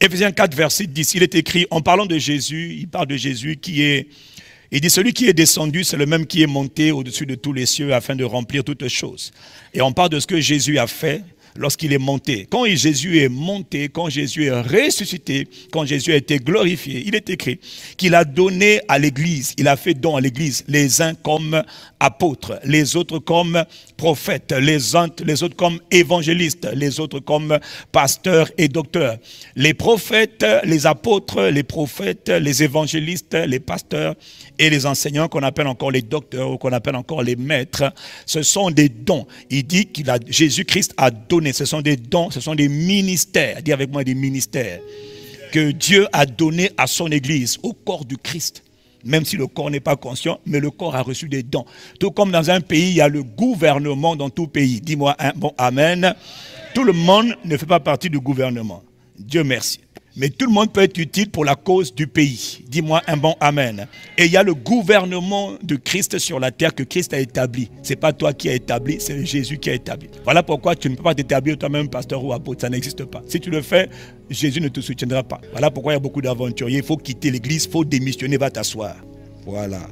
Éphésiens 4, verset 10, il est écrit, en parlant de Jésus, il parle de Jésus qui est, il dit, celui qui est descendu, c'est le même qui est monté au-dessus de tous les cieux afin de remplir toutes choses. Et on parle de ce que Jésus a fait lorsqu'il est monté. Quand Jésus est monté, quand Jésus est ressuscité, quand Jésus a été glorifié, il est écrit qu'il a donné à l'Église, il a fait don à l'Église, les uns comme apôtres, les autres comme prophètes, les autres comme évangélistes, les autres comme pasteurs et docteurs. Les prophètes, les apôtres, les prophètes, les évangélistes, les pasteurs et les enseignants qu'on appelle encore les docteurs ou qu'on appelle encore les maîtres, ce sont des dons. Il dit qu'il a, Jésus-Christ a donné, ce sont des dons, ce sont des ministères. Dis avec moi des ministères que Dieu a donné à son Église, au corps du Christ. Même si le corps n'est pas conscient, mais le corps a reçu des dons. Tout comme dans un pays, il y a le gouvernement dans tout pays. Dis-moi un bon amen. Tout le monde ne fait pas partie du gouvernement. Dieu merci. Mais tout le monde peut être utile pour la cause du pays. Dis-moi un bon amen. Et il y a le gouvernement de Christ sur la terre que Christ a établi. Ce n'est pas toi qui as établi, c'est Jésus qui a établi. Voilà pourquoi tu ne peux pas t'établir toi-même pasteur ou apôtre. Ça n'existe pas. Si tu le fais, Jésus ne te soutiendra pas. Voilà pourquoi il y a beaucoup d'aventuriers. Il faut quitter l'église, il faut démissionner, va t'asseoir. Voilà.